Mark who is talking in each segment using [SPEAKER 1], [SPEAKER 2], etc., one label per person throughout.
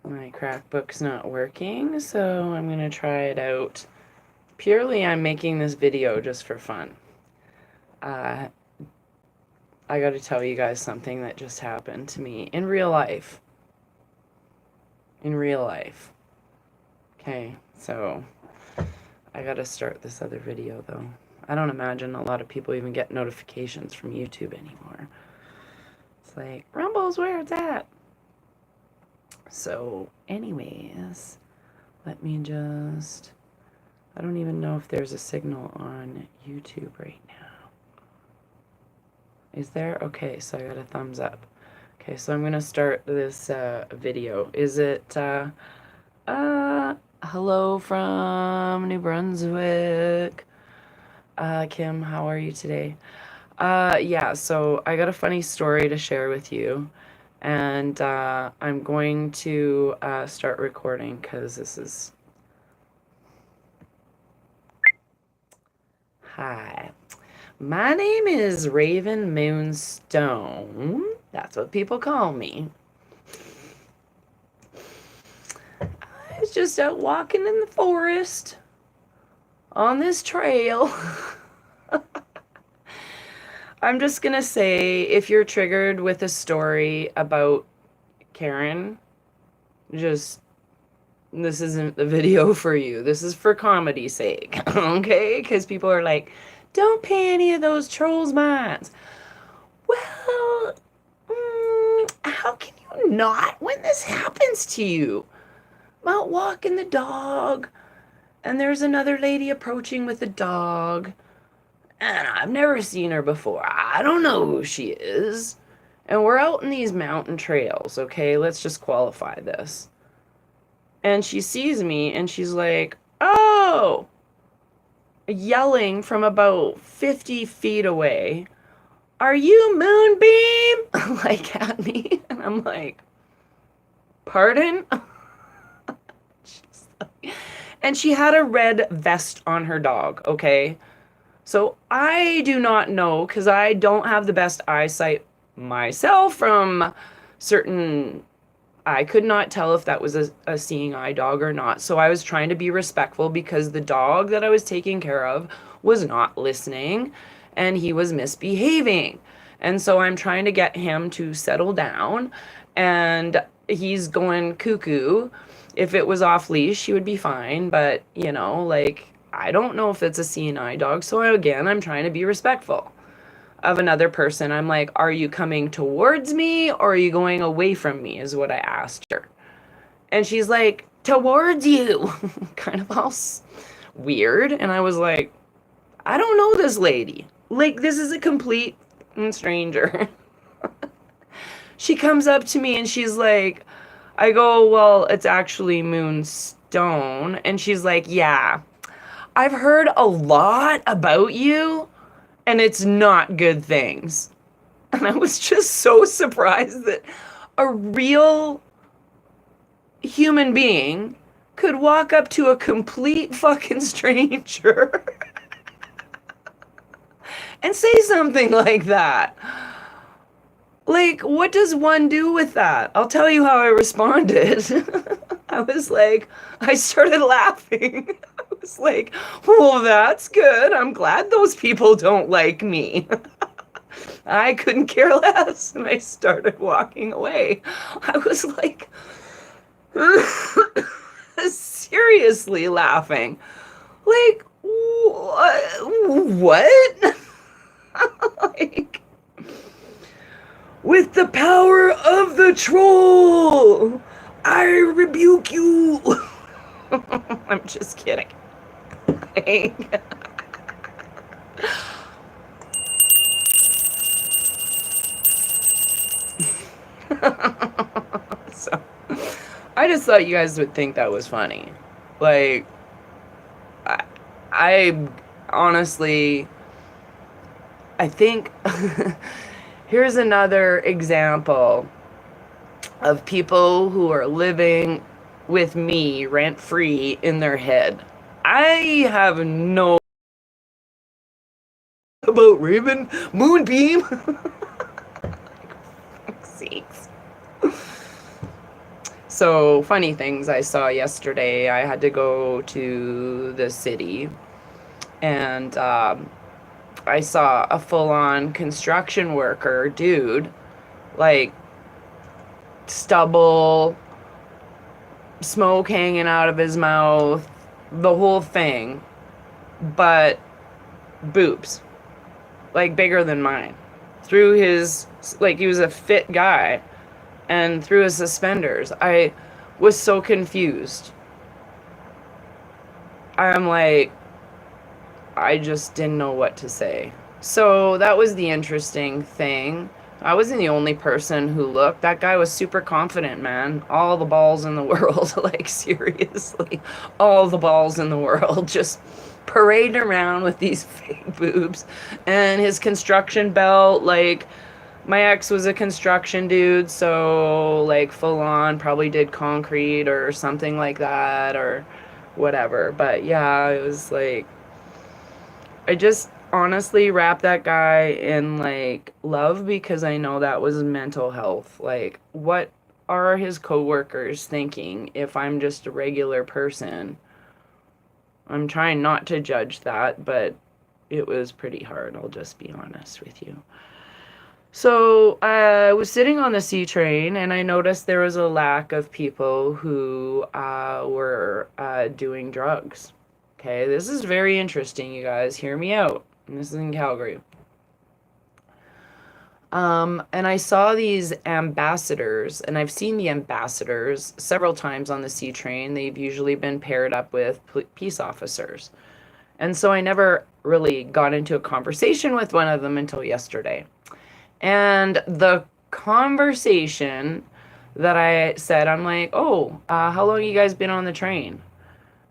[SPEAKER 1] My crackbook's not working, so I'm gonna try it out. Purely, I'm making this video just for fun. Uh, I gotta tell you guys something that just happened to me in real life. In real life. Okay, so I gotta start this other video though. I don't imagine a lot of people even get notifications from YouTube anymore. It's like, Rumble's where it's at. So, anyways, let me just... I don't even know if there's a signal on YouTube right now. Is there? Okay, so I got a thumbs up. Okay, so I'm gonna start this video. Is it, hello from New Brunswick. Kim, how are you today? Yeah, so I got a funny story to share with you. And I'm going to start recording because this is... Hi. My name is Raven Moonstone. That's what people call me. I was just out walking in the forest on this trail. I'm just gonna say, if you're triggered with a story about Karen, just, this isn't the video for you. This is for comedy's sake, okay? Because people are like, don't pay any of those trolls minds. Well, how can you not when this happens to you? I'm out walking the dog, and there's another lady approaching with a dog, and I've never seen her before. I don't know who she is. And we're out in these mountain trails, okay? Let's just qualify this. And she sees me, and she's like, oh! Yelling from about 50 feet away, are you Moonbeam? Like at me. And I'm like, pardon? And she had a red vest on her dog, okay? So I do not know, because I don't have the best eyesight myself from certain... I could not tell if that was a seeing eye dog or not. So I was trying to be respectful because the dog that I was taking care of was not listening and he was misbehaving. And so I'm trying to get him to settle down, and he's going cuckoo. If it was off leash, he would be fine. But, you know, like, I don't know if it's a seeing eye dog. So again, I'm trying to be respectful of another person. I'm like, are you coming towards me or are you going away from me, is what I asked her. And she's like, towards you. Kind of all weird. And I was like, I don't know this lady. Like, this is a complete stranger. She comes up to me and she's like, I go, well, it's actually Moonstone. And she's like, yeah, I've heard a lot about you, and it's not good things. And I was just so surprised that a real human being could walk up to a complete fucking stranger and say something like that. Like, what does one do with that? I'll tell you how I responded. I was like, I started laughing. I was like, well, that's good. I'm glad those people don't like me. I couldn't care less. And I started walking away. I was like, seriously laughing. Like, what? Like, with the power of the troll, I rebuke you. I'm just kidding. So, I just thought you guys would think that was funny. Like, I honestly, I think here's another example of people who are living with me rent free in their head. I have no about Raven Moonbeam. Sakes. So, funny things I saw yesterday. I had to go to the city, and I saw a full-on construction worker dude, like stubble, smoke hanging out of his mouth, the whole thing, but boobs, like bigger than mine. Through his, like, he was a fit guy, and through his suspenders, I was so confused. I'm like, I just didn't know what to say. So that was the interesting thing. I wasn't the only person who looked. That guy was super confident, man. All the balls in the world. Like, seriously. All the balls in the world. Just parading around with these fake boobs. And his construction belt, like, my ex was a construction dude, so, like, full on, probably did concrete or something like that, or whatever. But yeah, it was like, I just honestly wrap that guy in like love, because I know that was mental health. Like, what are his coworkers thinking if I'm just a regular person? I'm trying not to judge that, but it was pretty hard, I'll just be honest with you. So I was sitting on the C train, and I noticed there was a lack of people who were doing drugs. Okay, this is very interesting, you guys. Hear me out. And this is in Calgary. And I saw these ambassadors, and I've seen the ambassadors several times on the C train. They've usually been paired up with peace officers. And so I never really got into a conversation with one of them until yesterday. And the conversation that I said, I'm like, oh, how long you guys been on the train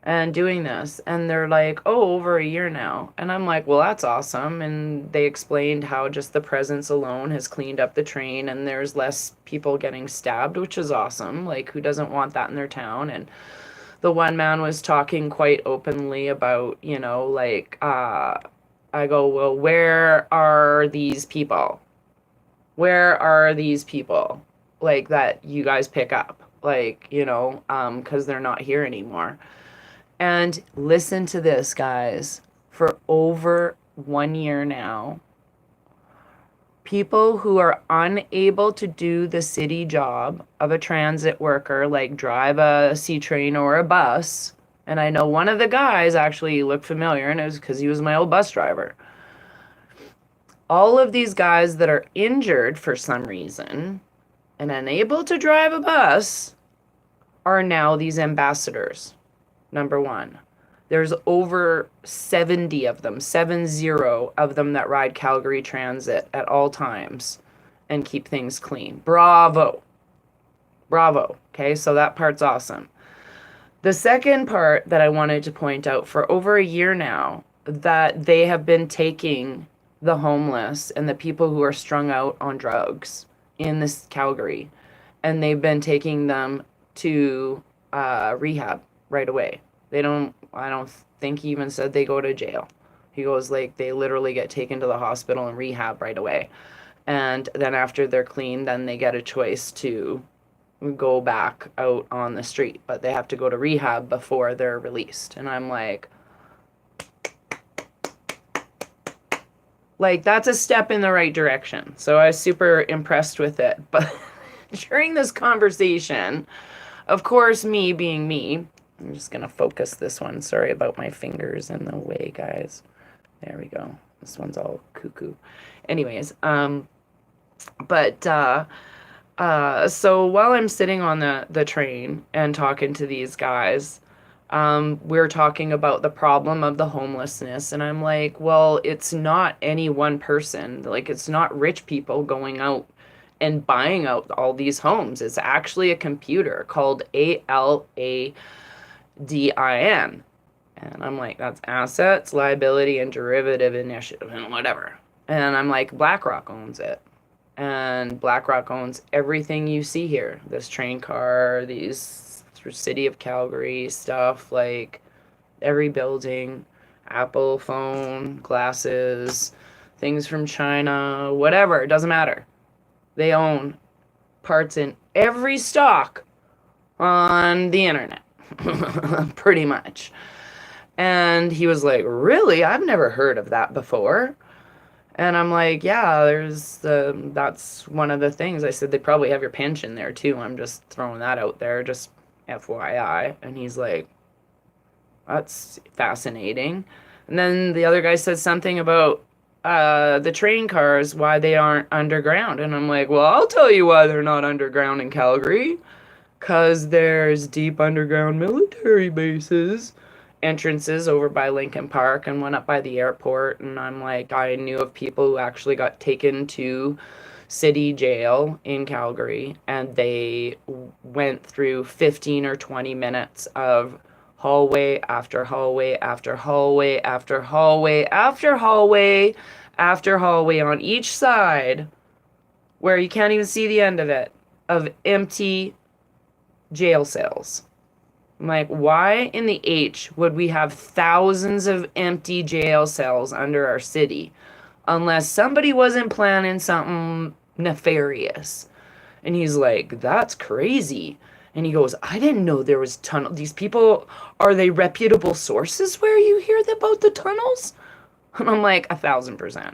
[SPEAKER 1] and doing this? And they're like, oh, over a year now. And I'm like, well, that's awesome. And they explained how just the presence alone has cleaned up the train, and there's less people getting stabbed, which is awesome. Like, who doesn't want that in their town? And the one man was talking quite openly about, like, I go, well, where are these people? Where are these people, like, that you guys pick up? Like, because they're not here anymore. And listen to this, guys. For over 1 year now, people who are unable to do the city job of a transit worker, like drive a C train or a bus, and I know one of the guys actually looked familiar, and it was because he was my old bus driver. All of these guys that are injured for some reason and unable to drive a bus are now these ambassadors. Number one. There's over 70 of them, 70 of them, that ride Calgary Transit at all times and keep things clean. Bravo. Bravo. Okay, so that part's awesome. The second part that I wanted to point out, for over a year now, that they have been taking the homeless and the people who are strung out on drugs in this Calgary, and they've been taking them to rehab right away. I don't think he even said they go to jail. He goes, like, they literally get taken to the hospital and rehab right away. And then after they're clean, then they get a choice to go back out on the street, but they have to go to rehab before they're released. And I'm like, that's a step in the right direction. So I was super impressed with it. But during this conversation, of course, me being me, I'm just going to focus this one. Sorry about my fingers in the way, guys. There we go. This one's all cuckoo. Anyways, so while I'm sitting on the train and talking to these guys, we're talking about the problem of the homelessness. And I'm like, well, it's not any one person. Like, it's not rich people going out and buying out all these homes. It's actually a computer called ALADIN. And I'm like, that's assets, liability, and derivative initiative, and whatever. And I'm like, BlackRock owns it. And BlackRock owns everything you see here. This train car, these city of Calgary stuff, like every building, Apple phone, glasses, things from China, whatever, it doesn't matter. They own parts in every stock on the internet, pretty much. And he was like, really? I've never heard of that before. And I'm like, yeah, that's one of the things. I said, they probably have your pension there too. I'm just throwing that out there, just FYI. And he's like, that's fascinating. And then the other guy said something about the train cars, why they aren't underground. And I'm like, well, I'll tell you why they're not underground in Calgary. Because there's deep underground military bases, entrances over by Lincoln Park and one up by the airport. And I'm like, I knew of people who actually got taken to city jail in Calgary, and they went through 15 or 20 minutes of hallway after hallway after hallway after hallway after hallway after hallway on each side, where you can't even see the end of it, of empty jail cells. I'm like, why in the H would we have thousands of empty jail cells under our city unless somebody wasn't planning something nefarious? And he's like, that's crazy. And he goes, I didn't know there was tunnel. These people, are they reputable sources where you hear about the tunnels? And I'm like, 1,000%.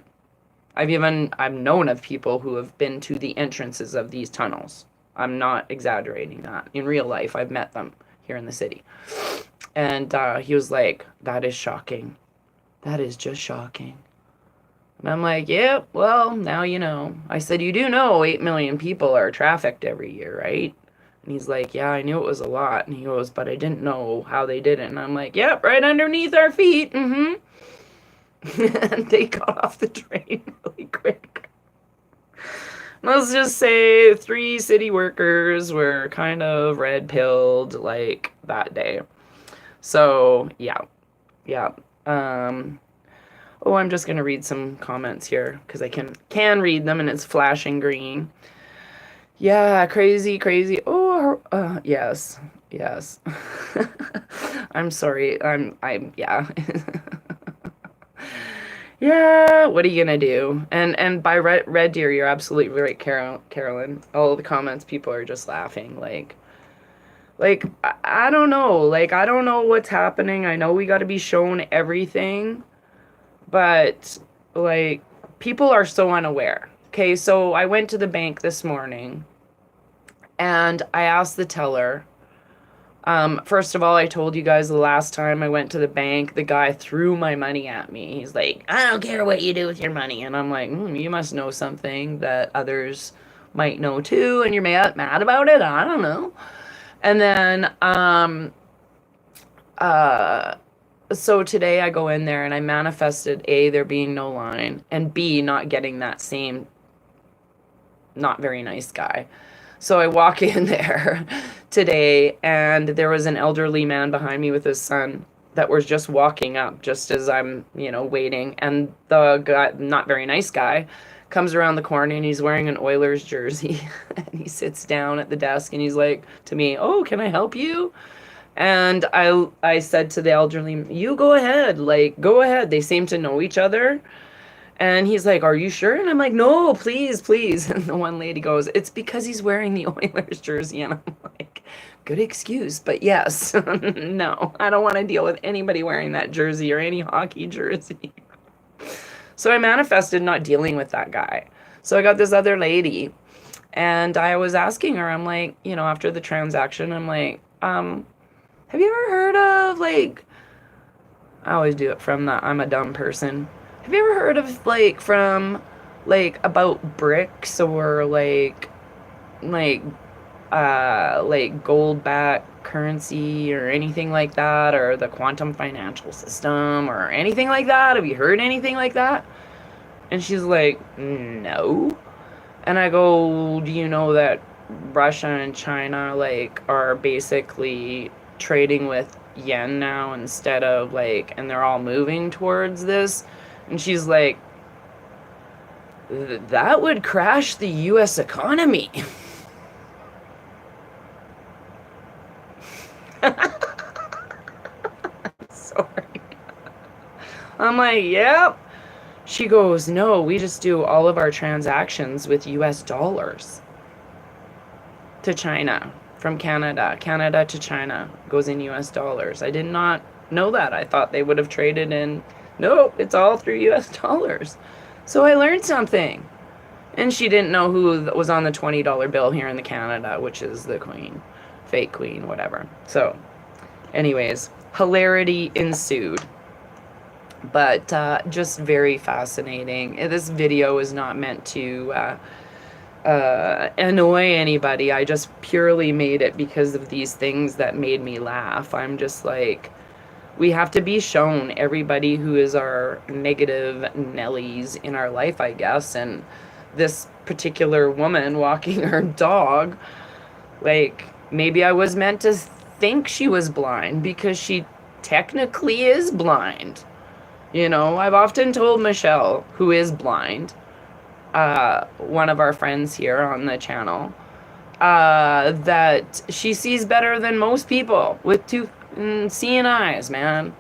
[SPEAKER 1] I've known of people who have been to the entrances of these tunnels. I'm not exaggerating that. In real life, I've met them here in the city. And he was like, that is shocking. That is just shocking. And I'm like, yeah, well, now you know. I said, you do know 8 million people are trafficked every year, right? And he's like, yeah, I knew it was a lot. And he goes, but I didn't know how they did it. And I'm like, yep, right underneath our feet. Mm-hmm. And they got off the train really quick. Let's just say 3 city workers were kind of red-pilled like that day. So, yeah. Yeah. Oh, I'm just going to read some comments here because I can read them and it's flashing green. Yeah, crazy, crazy. Oh, yes. Yes. I'm sorry. Yeah. Yeah, what are you gonna do? And by Red Deer, you're absolutely right, Carolyn. All the comments, people are just laughing. I don't know. Like, I don't know what's happening. I know we got to be shown everything, but like, people are so unaware. Okay, so I went to the bank this morning, and I asked the teller. First of all, I told you guys the last time I went to the bank, the guy threw my money at me. He's like, I don't care what you do with your money. And I'm like, you must know something that others might know too, and you're mad about it? I don't know. And then, so today I go in there and I manifested A, there being no line, and B, not getting that same not very nice guy. So I walk in there today, and there was an elderly man behind me with his son that was just walking up just as I'm, waiting. And the guy, not very nice guy, comes around the corner and he's wearing an Oilers jersey. And he sits down at the desk and he's like to me, oh, can I help you? And I said to the elderly, you go ahead, like, go ahead. They seem to know each other. And he's like, are you sure? And I'm like, no, please, please. And the one lady goes, it's because he's wearing the Oilers jersey. And I'm like, good excuse, but yes. No, I don't want to deal with anybody wearing that jersey or any hockey jersey. So I manifested not dealing with that guy. So I got this other lady, and I was asking her, I'm like, after the transaction, I'm like, have you ever heard of, like, I always do it from the I'm a dumb person. Have you ever heard of, like, from, like, about bricks or, like gold-backed currency or anything like that, or the quantum financial system or anything like that? Have you heard anything like that? And she's like, no. And I go, do you know that Russia and China, like, are basically trading with yen now instead of, like, and they're all moving towards this? And she's like, that would crash the US economy. Sorry. I'm like, yep. She goes, no, we just do all of our transactions with US dollars to China. from Canada. Canada to China goes in US dollars. I did not know that. I thought they would have traded in. Nope, it's all through US dollars. So I learned something. And she didn't know who was on the $20 bill here in the Canada, which is the queen. Fake queen, whatever. So, anyways, hilarity ensued. But just very fascinating. This video is not meant to annoy anybody. I just purely made it because of these things that made me laugh. I'm just like, we have to be shown everybody who is our negative Nellies in our life, I guess. And this particular woman walking her dog, like, maybe I was meant to think she was blind because she technically is blind. You know, I've often told Michelle, who is blind, one of our friends here on the channel, that she sees better than most people with two seeing eyes, man.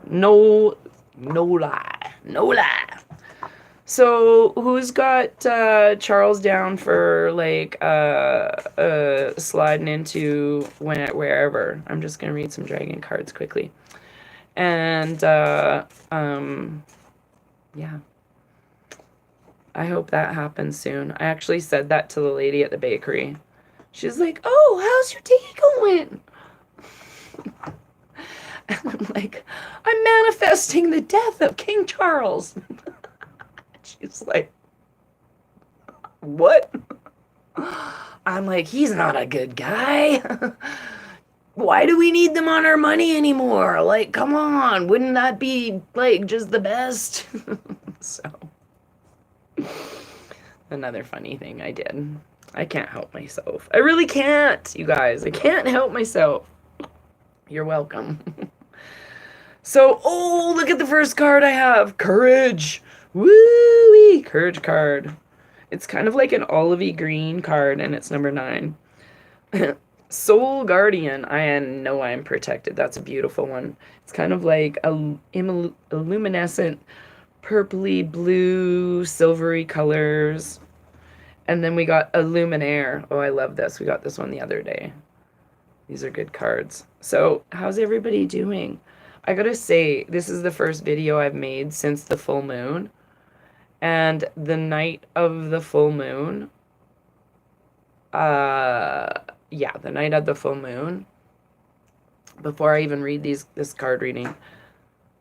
[SPEAKER 1] No lie. So who's got Charles down for like sliding into wherever? I'm just gonna read some dragon cards quickly. And yeah, I hope that happens soon. I actually said that to the lady at the bakery. She's like, "Oh, how's your day going?" And I'm like, "I'm manifesting the death of King Charles." She's like, "What?" I'm like, "He's not a good guy. Why do we need them on our money anymore? Like, come on, wouldn't that be like just the best?" So, another funny thing I did. I can't help myself. I really can't, you guys. I can't help myself. You're welcome. So, oh, look at the first card I have. Courage. Woo-wee. Courage card. It's kind of like an olivey green card, and it's number 9. Soul Guardian. I know I'm protected. That's a beautiful one. It's kind of like a luminescent purpley blue silvery colors. And then we got a Luminaire. Oh, I love this. We got this one the other day. These are good cards. So how's everybody doing? I gotta say, this is the first video I've made since the full moon. And the night of the full moon, yeah, the night of the full moon, before I even read this card reading,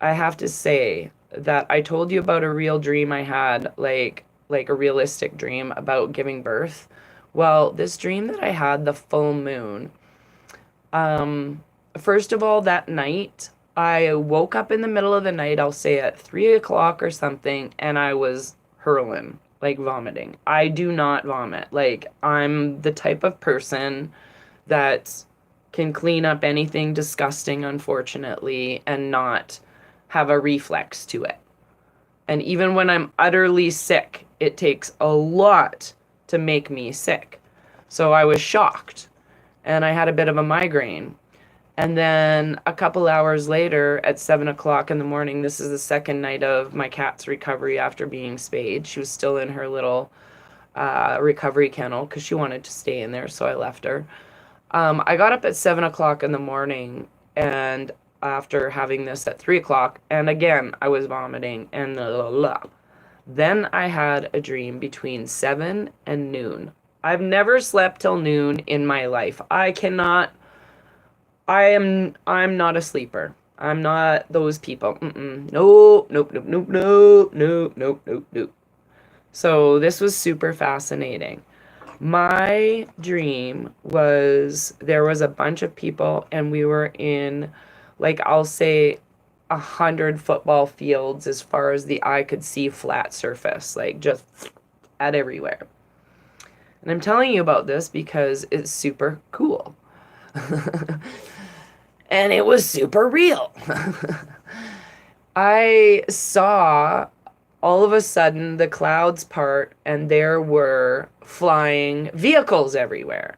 [SPEAKER 1] I have to say that I told you about a real dream I had, like a realistic dream about giving birth. Well, this dream that I had the full moon, first of all, that night, I woke up in the middle of the night, I'll say at 3 o'clock or something, and I was hurling, like vomiting. I do not vomit. Like, I'm the type of person that can clean up anything disgusting, unfortunately, and not have a reflex to it. And even when I'm utterly sick, it takes a lot to make me sick. So I was shocked, and I had a bit of a migraine. And then a couple hours later, at 7 o'clock in the morning, this is the second night of my cat's recovery after being spayed. She was still in her little recovery kennel because she wanted to stay in there, so I left her. I got up at 7 o'clock in the morning, and after having this at 3 o'clock, and again, I was vomiting, and then I had a dream between 7 and noon. I've never slept till noon in my life. I'm not a sleeper. I'm not those people. Nope. So this was super fascinating. My dream was there was a bunch of people, and we were in, like, I'll say 100 football fields as far as the eye could see, flat surface, like just at everywhere. And I'm telling you about this because it's super cool. And it was super real. I saw all of a sudden the clouds part, and there were flying vehicles everywhere.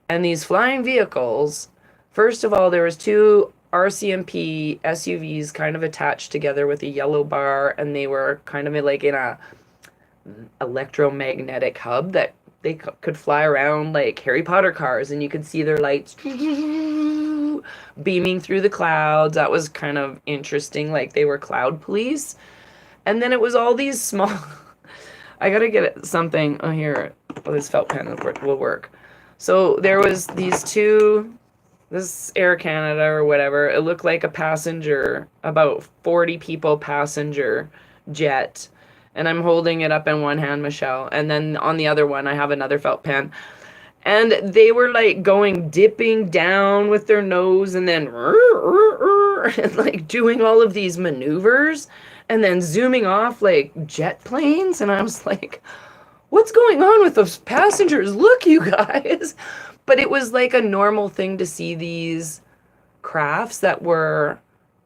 [SPEAKER 1] And these flying vehicles, first of all, there was 2 RCMP SUVs kind of attached together with a yellow bar, and they were kind of like in a electromagnetic hub that they could fly around like Harry Potter cars, and you could see their lights beaming through the clouds. That was kind of interesting, like they were cloud police. And then it was all these small I gotta get something. Oh, here. Oh, this felt pen will work. So there was these two, this Air Canada or whatever. It looked like a passenger, about 40 people passenger jet. And I'm holding it up in one hand, Michelle. And then on the other one, I have another felt pen. And they were like dipping down with their nose and then and like doing all of these maneuvers and then zooming off like jet planes. And I was like, what's going on with those passengers? Look, you guys. But it was like a normal thing to see these crafts that were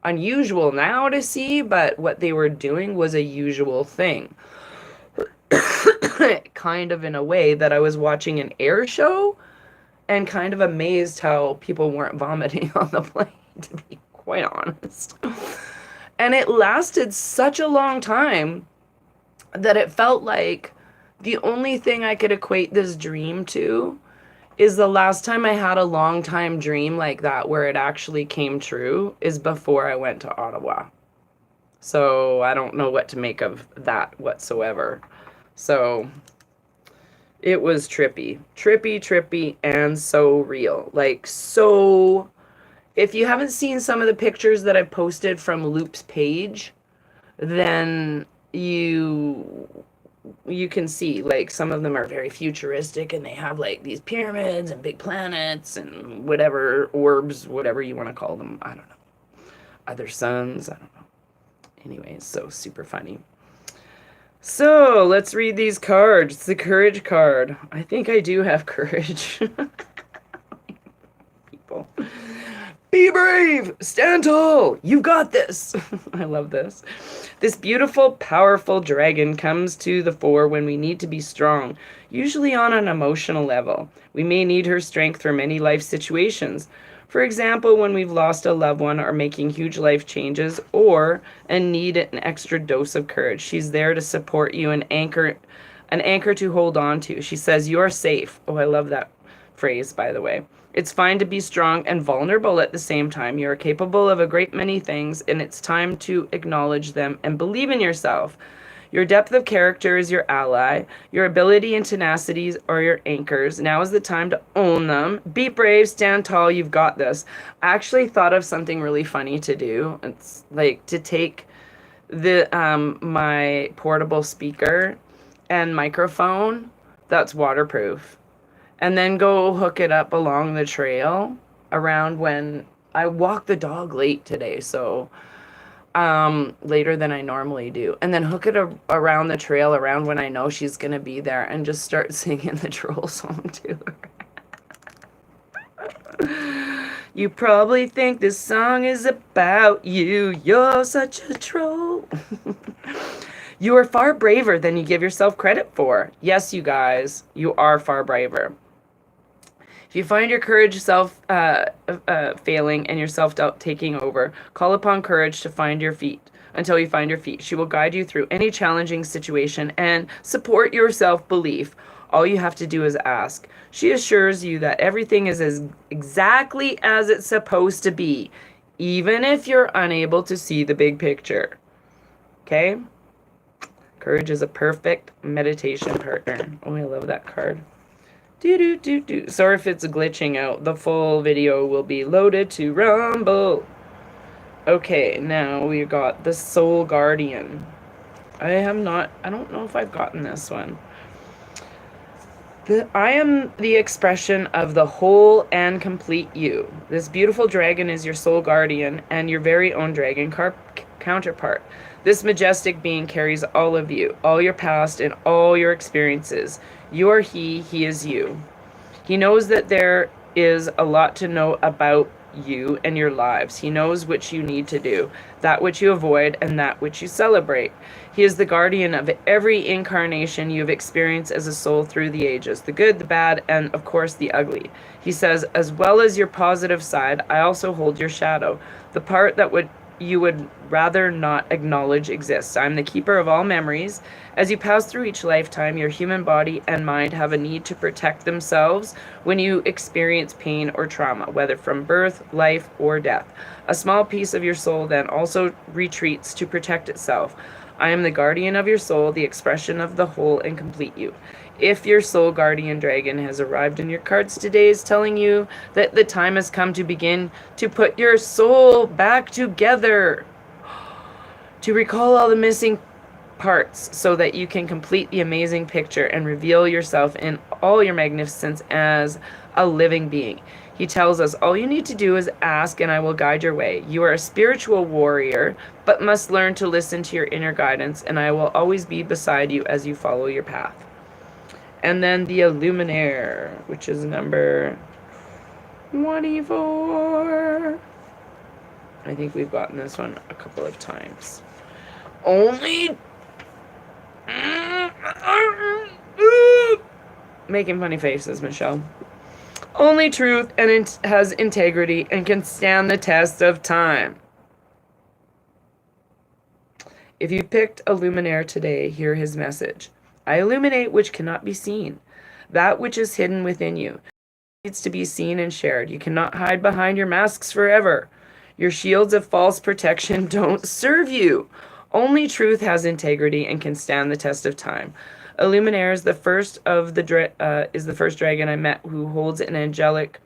[SPEAKER 1] unusual now to see, but what they were doing was a usual thing. Kind of in a way that I was watching an air show and kind of amazed how people weren't vomiting on the plane, to be quite honest. And it lasted such a long time that it felt like the only thing I could equate this dream to is the last time I had a long time dream like that where it actually came true is before I went to Ottawa. So I don't know what to make of that whatsoever. So it was trippy, and so real. Like, so, if you haven't seen some of the pictures that I've posted from Loop's page, then you can see, like, some of them are very futuristic, and they have, like, these pyramids and big planets and whatever, orbs, whatever you want to call them. I don't know. Other suns, I don't know. Anyways, so super funny. So, let's read these cards. It's the courage card. I think I do have courage. People. Be brave! Stand tall! You got this! I love this. This beautiful, powerful dragon comes to the fore when we need to be strong, usually on an emotional level. We may need her strength for many life situations. For example, when we've lost a loved one or making huge life changes or and need an extra dose of courage. She's there to support you and an anchor to hold on to. She says, you're safe. Oh, I love that phrase, by the way. It's fine to be strong and vulnerable at the same time. You are capable of a great many things, and it's time to acknowledge them and believe in yourself. Your depth of character is your ally. Your ability and tenacities are your anchors. Now is the time to own them. Be brave, stand tall, you've got this. I actually thought of something really funny to do. It's like to take the my portable speaker and microphone that's waterproof and then go hook it up along the trail around when I walk the dog late today, so later than I normally do, and then hook it around the trail around when I know she's gonna be there and just start singing the troll song to her. You probably think this song is about you. You're such a troll. You are far braver than you give yourself credit for. Yes, you guys, you are far braver. If you find your courage failing and your self-doubt taking over, call upon courage to find your feet until you find your feet. She will guide you through any challenging situation and support your self-belief. All you have to do is ask. She assures you that everything is exactly as it's supposed to be, even if you're unable to see the big picture. Okay? Courage is a perfect meditation partner. Oh, I love that card. Sorry if it's glitching out. The full video will be loaded to Rumble. Okay, now we got the Soul Guardian. I don't know if I've gotten this one. I am the expression of the whole and complete you. This beautiful dragon is your soul guardian and your very own dragon counterpart. This majestic being carries all of you, all your past and all your experiences. You are he is you. He knows that there is a lot to know about you and your lives. He knows which you need to do, that which you avoid, and that which you celebrate. He is the guardian of every incarnation you've experienced as a soul through the ages, the good, the bad, and of course the ugly. He says, as well as your positive side, I also hold your shadow, the part that would you would rather not acknowledge exists. I'm the keeper of all memories. As you pass through each lifetime, your human body and mind have a need to protect themselves when you experience pain or trauma, whether from birth, life, or death. A small piece of your soul then also retreats to protect itself. I am the guardian of your soul, the expression of the whole and complete you. If your soul guardian dragon has arrived in your cards today, is telling you that the time has come to begin to put your soul back together, to recall all the missing parts so that you can complete the amazing picture and reveal yourself in all your magnificence as a living being. He tells us all you need to do is ask and I will guide your way. You are a spiritual warrior, but must learn to listen to your inner guidance, and I will always be beside you as you follow your path. And then the Illuminaire, which is number 24. I think we've gotten this one a couple of times. Only making funny faces, Michelle. Only truth and it has integrity and can stand the test of time. If you picked a Luminaire today, hear his message. I illuminate which cannot be seen. That which is hidden within you needs to be seen and shared. You cannot hide behind your masks forever. Your shields of false protection don't serve you. Only truth has integrity and can stand the test of time. Illuminaire is the first dragon I met who holds an angelic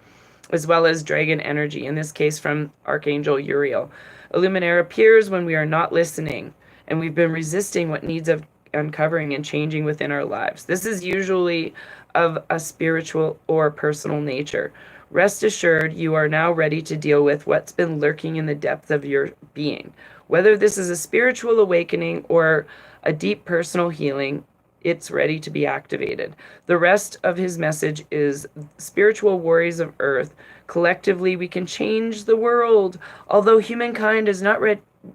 [SPEAKER 1] as well as dragon energy, in this case from Archangel Uriel. Illuminaire appears when we are not listening and we've been resisting what needs of uncovering and changing within our lives. This is usually of a spiritual or personal nature. Rest assured, you are now ready to deal with what's been lurking in the depth of your being. Whether this is a spiritual awakening or a deep personal healing, it's ready to be activated. The rest of his message is spiritual warriors of earth. Collectively, we can change the world. Although humankind is not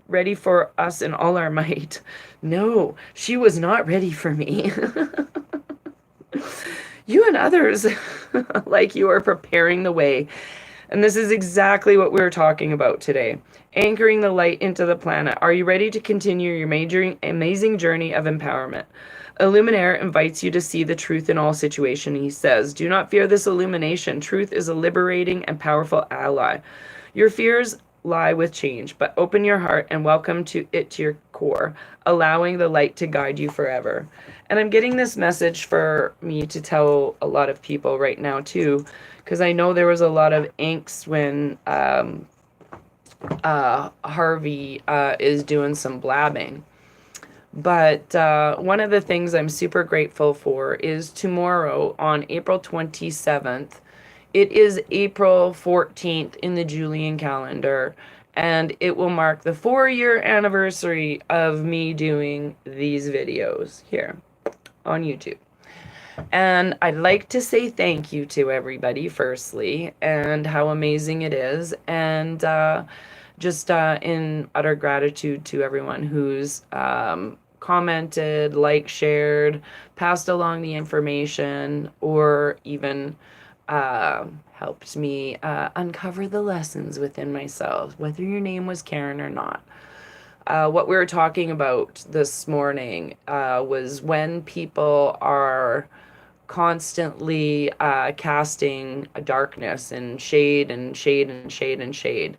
[SPEAKER 1] ready for us in all our might. No, she was not ready for me. You and others like you are preparing the way. And this is exactly what we're talking about today. Anchoring the light into the planet. Are you ready to continue your amazing journey of empowerment? Illuminaire invites you to see the truth in all situations. He says, do not fear this illumination. Truth is a liberating and powerful ally. Your fears lie with change, but open your heart and welcome to your core, allowing the light to guide you forever. And I'm getting this message for me to tell a lot of people right now too, because I know there was a lot of angst when Harvey is doing some blabbing. But one of the things I'm super grateful for is tomorrow on April 27th, it is April 14th in the Julian calendar, and it will mark the 4-year anniversary of me doing these videos here on YouTube. And I'd like to say thank you to everybody, firstly, and how amazing it is, and just in utter gratitude to everyone who's commented, liked, shared, passed along the information, or even helped me uncover the lessons within myself, whether your name was Karen or not. What we were talking about this morning was when people are constantly casting a darkness and shade and shade and shade and shade.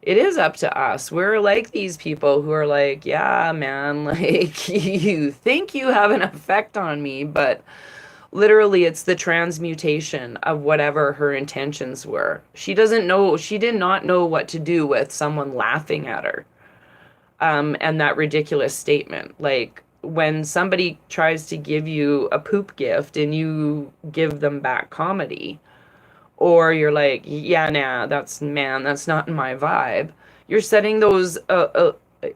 [SPEAKER 1] It is up to us. We're like these people who are like, yeah, man, like you think you have an effect on me, but literally it's the transmutation of whatever her intentions were. She did not know what to do with someone laughing at her. And that ridiculous statement. Like when somebody tries to give you a poop gift and you give them back comedy, or you're like, yeah, nah, that's not my vibe. You're setting those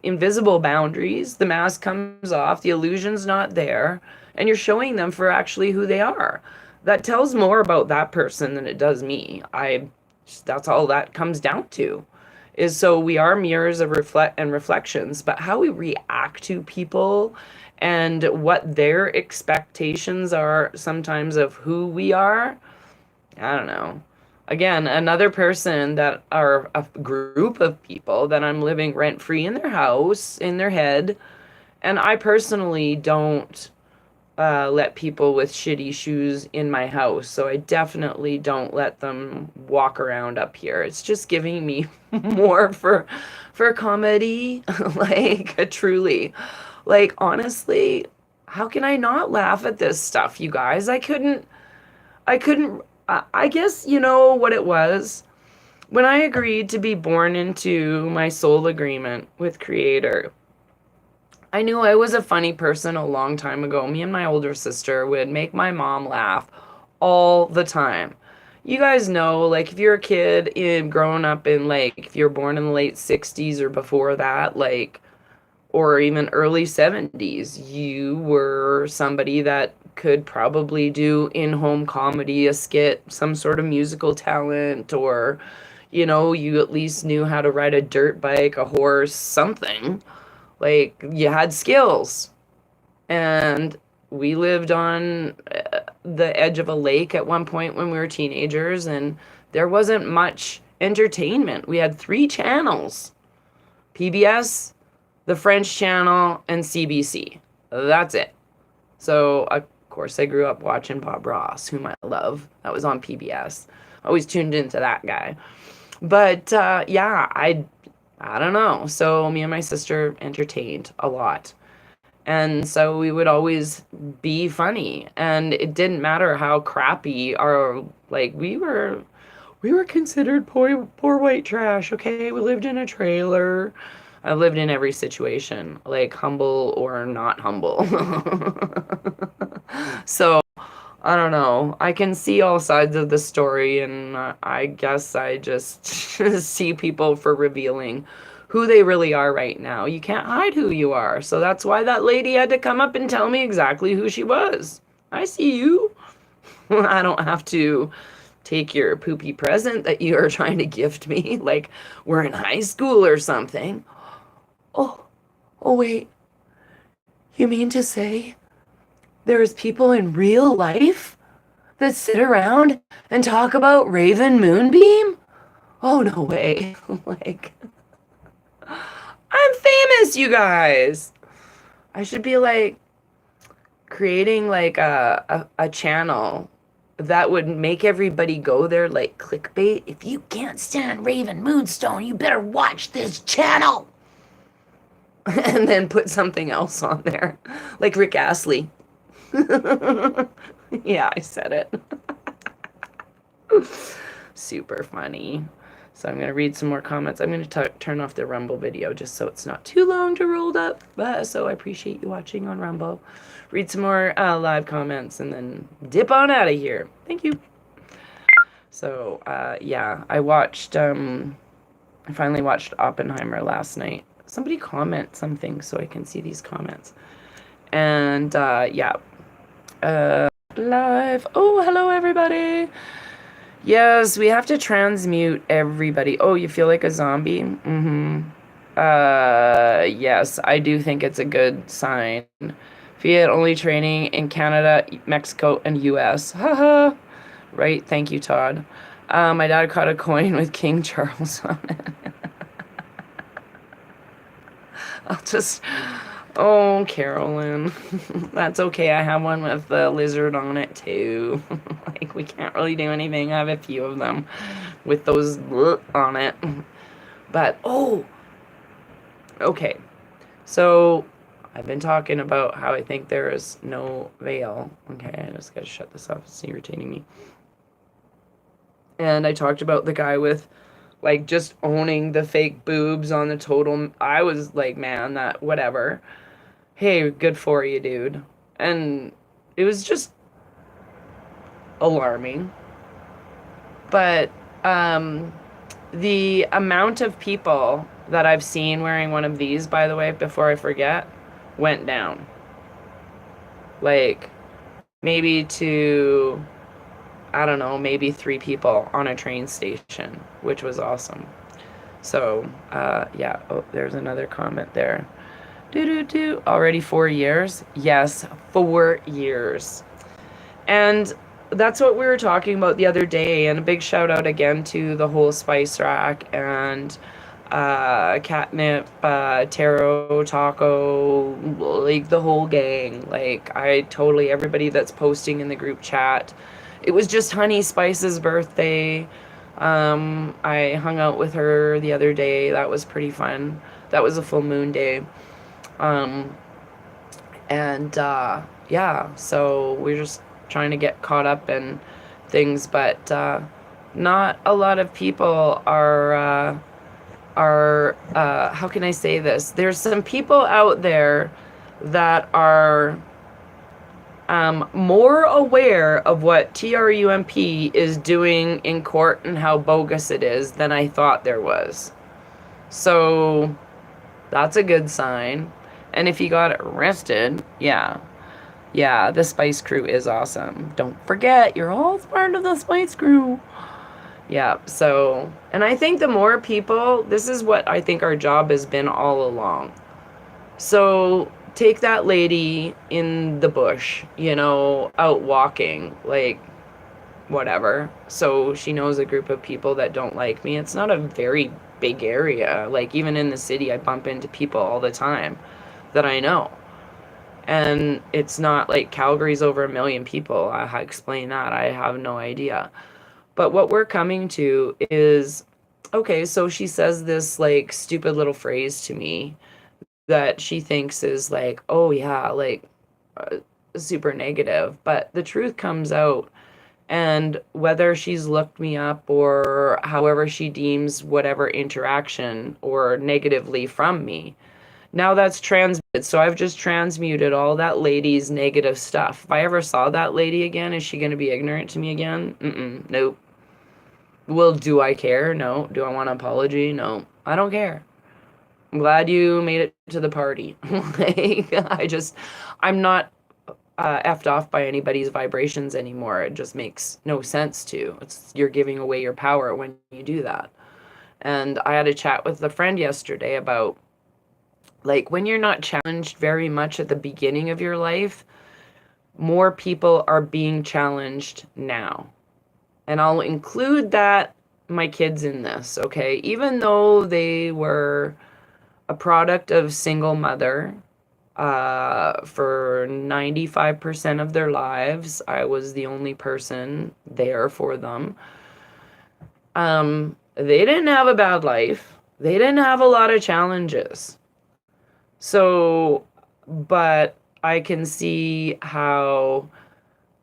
[SPEAKER 1] invisible boundaries. The mask comes off, the illusion's not there, and you're showing them for actually who they are. That tells more about that person than it does me. That's all that comes down to. Is so we are mirrors of reflections, but how we react to people and what their expectations are sometimes of who we are, I don't know. again, another person that are a group of people that I'm living rent free in their house, in their head. And I personally don't let people with shitty shoes in my house. So I definitely don't let them walk around up here. It's just giving me more for comedy, like truly. Like honestly, how can I not laugh at this stuff, you guys? I guess you know what it was. When I agreed to be born into my soul agreement with Creator, I knew I was a funny person a long time ago. Me and my older sister would make my mom laugh all the time. You guys know, like, if you're a kid in growing up in, like, if you're born in the late 60s or before that, like, or even early 70s, you were somebody that could probably do in-home comedy, a skit, some sort of musical talent, or, you know, you at least knew how to ride a dirt bike, a horse, something. Like, you had skills. And we lived on the edge of a lake at one point when we were teenagers, and there wasn't much entertainment. We had three channels: PBS, the French channel, and CBC. That's it. So, of course, I grew up watching Bob Ross, whom I love. That was on PBS. Always tuned into that guy. But yeah, I don't know. So me and my sister entertained a lot. And so we would always be funny. And it didn't matter how crappy our like we were considered poor white trash, okay? We lived in a trailer. I lived in every situation, like humble or not humble. So I don't know. I can see all sides of the story, and I guess I just see people for revealing who they really are right now. You can't hide who you are. So that's why that lady had to come up and tell me exactly who she was. I see you. I don't have to take your poopy present that you are trying to gift me like we're in high school or something. Oh, oh wait. You mean to say there's people in real life that sit around and talk about Raven Moonbeam? Oh, no way. Like, I'm famous, you guys. I should be like creating like a channel that would make everybody go there like clickbait. If you can't stand Raven Moonstone, you better watch this channel. And then put something else on there, like Rick Astley. Yeah, I said it. Super funny. So I'm going to read some more comments. I'm going to turn off the Rumble video just so it's not too long to roll up. So I appreciate you watching on Rumble. Read some more live comments and then dip on out of here. Thank you. So, yeah, I finally watched Oppenheimer last night. Somebody comment something so I can see these comments. And, yeah. Live. Oh, hello, everybody. Yes, we have to transmute everybody. Oh, you feel like a zombie? Mm-hmm. Yes, I do think it's a good sign. Fiat only training in Canada, Mexico, and US. Haha. Right, thank you, Todd. My dad caught a coin with King Charles on it. I'll just... Oh, Carolyn. That's okay. I have one with the lizard on it, too. Like, we can't really do anything. I have a few of them with those on it. But, oh! Okay. So, I've been talking about how I think there is no veil. Okay, I just gotta shut this off. It's irritating me. And I talked about the guy with, like, just owning the fake boobs on the totem. I was like, man, that, whatever. Hey, good for you, dude. And it was just alarming. But the amount of people that I've seen wearing one of these, by the way, before I forget, went down. Like, maybe to, I don't know, maybe 3 people on a train station, which was awesome. So, yeah. Oh, there's another comment there. Already 4 years? Yes, 4 years. And that's what we were talking about the other day, and a big shout out again to the whole Spice Rack and Catnip, Taro, Taco, like the whole gang. Like, I totally, everybody that's posting in the group chat. It was just Honey Spice's birthday. I hung out with her the other day. That was pretty fun. That was a full moon day. Um, and yeah, so we're just trying to get caught up in things, but not a lot of people are how can I say this? There's some people out there that are more aware of what TRUMP is doing in court and how bogus it is than I thought there was. So that's a good sign. And if he got arrested, yeah, the Spice Crew is awesome. Don't forget, you're all part of the Spice Crew. Yeah, so, and I think the more people, this is what I think our job has been all along. So, take that lady in the bush, you know, out walking, like, whatever. So, she knows a group of people that don't like me. It's not a very big area. Like, even in the city, I bump into people all the time that I know. And it's not like Calgary's over 1 million people. I explain that. I have no idea. But what we're coming to is, okay, so she says this like stupid little phrase to me that she thinks is like, oh yeah, like super negative. But the truth comes out. And whether she's looked me up or however she deems whatever interaction or negatively from me, now that's transmuted. So I've just transmuted all that lady's negative stuff. If I ever saw that lady again, is she going to be ignorant to me again? Nope. Well, do I care? No. Do I want an apology? No. I don't care. I'm glad you made it to the party. Like, I'm not effed off by anybody's vibrations anymore. It just makes no sense to. You're giving away your power when you do that. And I had a chat with a friend yesterday about, like, when you're not challenged very much at the beginning of your life, more people are being challenged now. And I'll include that, my kids, in this, okay? Even though they were a product of single mother for 95% of their lives, I was the only person there for them. They didn't have a bad life. They didn't have a lot of challenges. So, but I can see how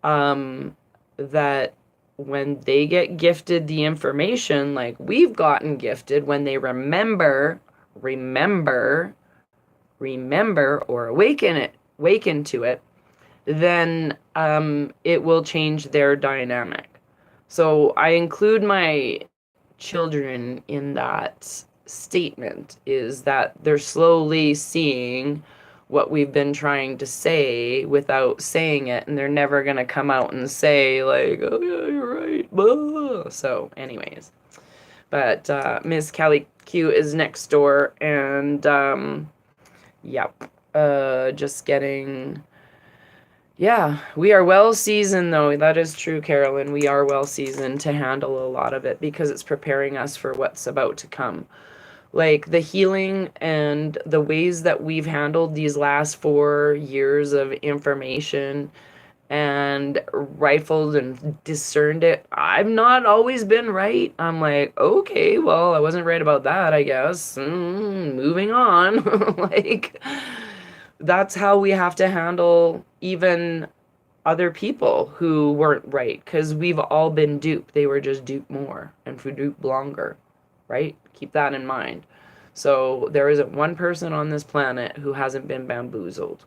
[SPEAKER 1] that when they get gifted the information like we've gotten gifted, when they remember or awaken to it, then it will change their dynamic. So I include my children in that statement, is that they're slowly seeing what we've been trying to say without saying it, and they're never going to come out and say like, oh yeah, you're right. Blah. So anyways, but Miss Callie Q is next door, and yep, just getting, yeah, we are well seasoned though. That is true, Carolyn. We are well seasoned to handle a lot of it because it's preparing us for what's about to come. Like the healing and the ways that we've handled these last 4 years of information and rifled and discerned it. I've not always been right. I'm like, okay, well, I wasn't right about that, I guess. Moving on. Like, that's how we have to handle even other people who weren't right, because we've all been duped. They were just duped more and for duped longer, right? Keep that in mind. So there isn't one person on this planet who hasn't been bamboozled.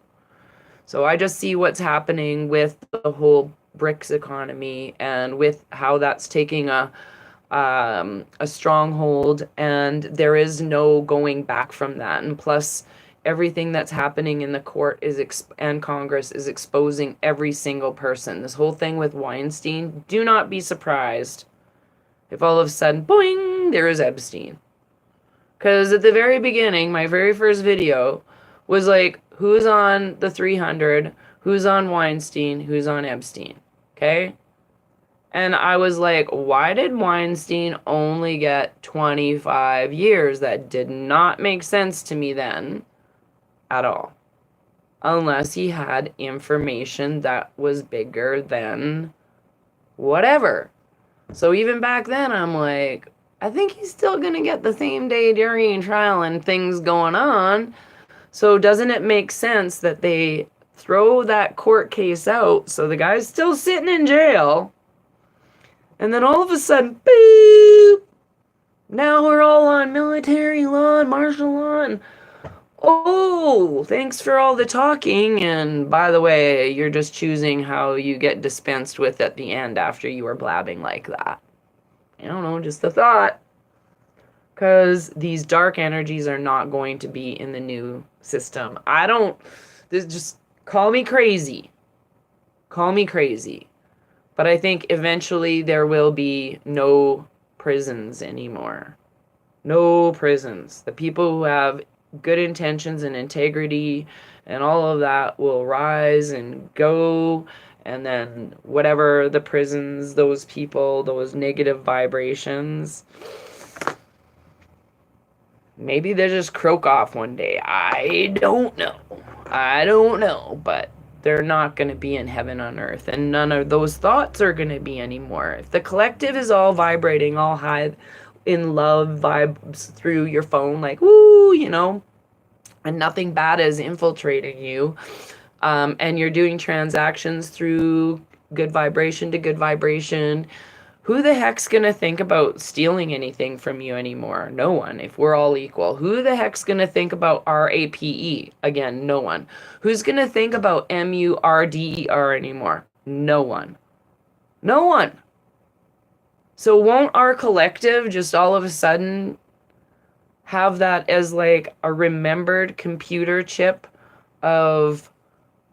[SPEAKER 1] So I just see what's happening with the whole BRICS economy and with how that's taking a stronghold, and there is no going back from that. And plus, everything that's happening in the court and Congress is exposing every single person. This whole thing with Weinstein, do not be surprised if all of a sudden, boing, there is Epstein. Because at the very beginning, my very first video was like, who's on the 300, who's on Weinstein, who's on Epstein, okay? And I was like, why did Weinstein only get 25 years? That did not make sense to me then at all. Unless he had information that was bigger than whatever. So even back then, I'm like, I think he's still going to get the same day during trial and things going on. So doesn't it make sense that they throw that court case out so the guy's still sitting in jail? And then all of a sudden, boop! Now we're all on military law and martial law. And, oh, thanks for all the talking. And by the way, you're just choosing how you get dispensed with at the end after you were blabbing like that. I don't know, just a thought. Because these dark energies are not going to be in the new system. Just call me crazy. Call me crazy. But I think eventually there will be no prisons anymore. No prisons. The people who have good intentions and integrity and all of that will rise and go. And then whatever the prisons, those people, those negative vibrations, maybe they just croak off one day. I don't know. But they're not going to be in heaven on earth, and none of those thoughts are going to be anymore. If the collective is all vibrating, all high in love vibes through your phone, like, woo, and nothing bad is infiltrating you, and you're doing transactions through good vibration to good vibration, who the heck's going to think about stealing anything from you anymore? No one. If we're all equal, who the heck's going to think about RAPE? Again, no one. Who's going to think about MURDER anymore? No one. No one. So won't our collective just all of a sudden have that as like a remembered computer chip of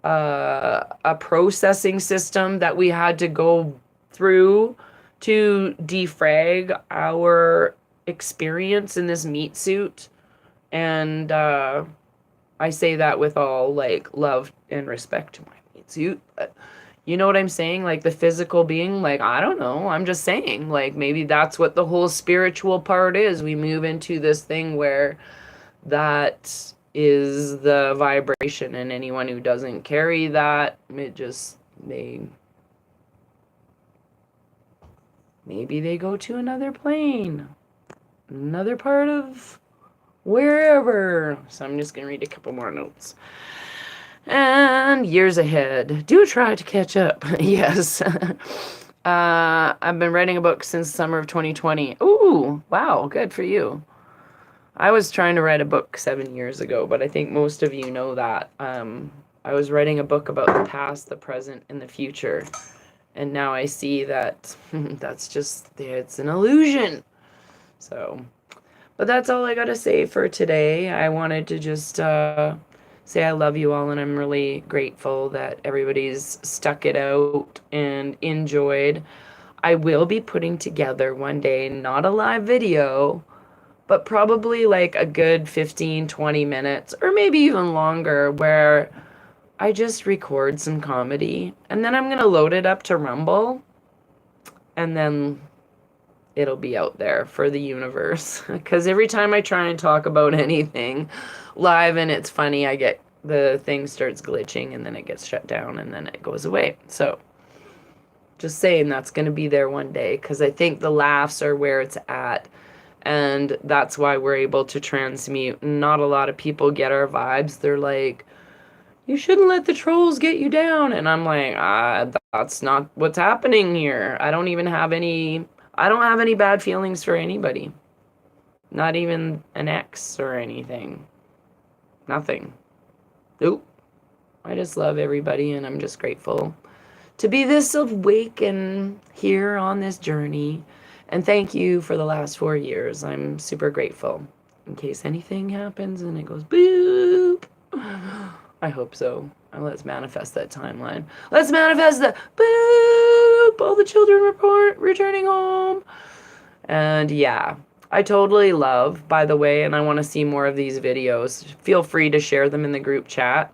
[SPEAKER 1] a processing system that we had to go through to defrag our experience in this meat suit? And I say that with all like love and respect to my meat suit, but you know what I'm saying? Like the physical being, like, I don't know, I'm just saying, like, maybe that's what the whole spiritual part is. We move into this thing where that is the vibration, and anyone who doesn't carry that, maybe they go to another plane, another part of wherever. So I'm just going to read a couple more notes. And years ahead, do try to catch up. Yes. I've been writing a book since summer of 2020. Ooh, wow, good for you. I was trying to write a book 7 years ago, but I think most of you know that. I was writing a book about the past, the present, and the future. And now I see that it's an illusion. So, but that's all I got to say for today. I wanted to just say I love you all, and I'm really grateful that everybody's stuck it out and enjoyed. I will be putting together one day, not a live video, but probably like a good 15, 20 minutes, or maybe even longer, where I just record some comedy, and then I'm going to load it up to Rumble, and then it'll be out there for the universe. Because every time I try and talk about anything live and it's funny, the thing starts glitching, and then it gets shut down, and then it goes away. So just saying that's going to be there one day, because I think the laughs are where it's at. And that's why we're able to transmute. Not a lot of people get our vibes. They're like, you shouldn't let the trolls get you down. And I'm like, that's not what's happening here. I don't have any bad feelings for anybody. Not even an ex or anything. Nothing. Nope. I just love everybody, and I'm just grateful to be this awake and here on this journey. And thank you for the last 4 years. I'm super grateful. In case anything happens and it goes boop. I hope so. Let's manifest that timeline. Let's manifest the boop. All the children returning home. And yeah, I totally love, by the way, and I want to see more of these videos. Feel free to share them in the group chat.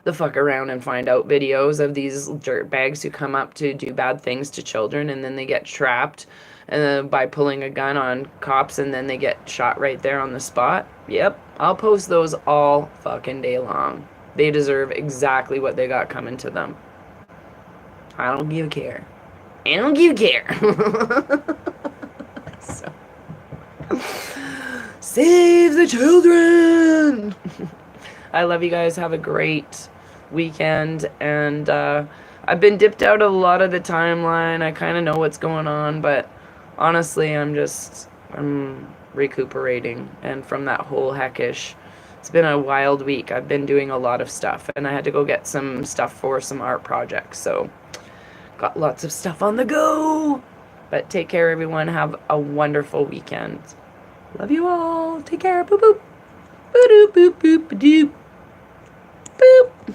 [SPEAKER 1] the fuck around and find out videos of these dirtbags who come up to do bad things to children, and then they get trapped by pulling a gun on cops, and then they get shot right there on the spot. Yep, I'll post those all fucking day long. They deserve exactly what they got coming to them. I don't give a care. I don't give a care. So, save the children. I love you guys. Have a great weekend. And I've been dipped out a lot of the timeline. I kind of know what's going on, but honestly, I'm recuperating. And from that whole heckish, it's been a wild week. I've been doing a lot of stuff, and I had to go get some stuff for some art projects. So got lots of stuff on the go. But take care, everyone. Have a wonderful weekend. Love you all. Take care. Boop boop. Boop boop boop boop boop. Boop.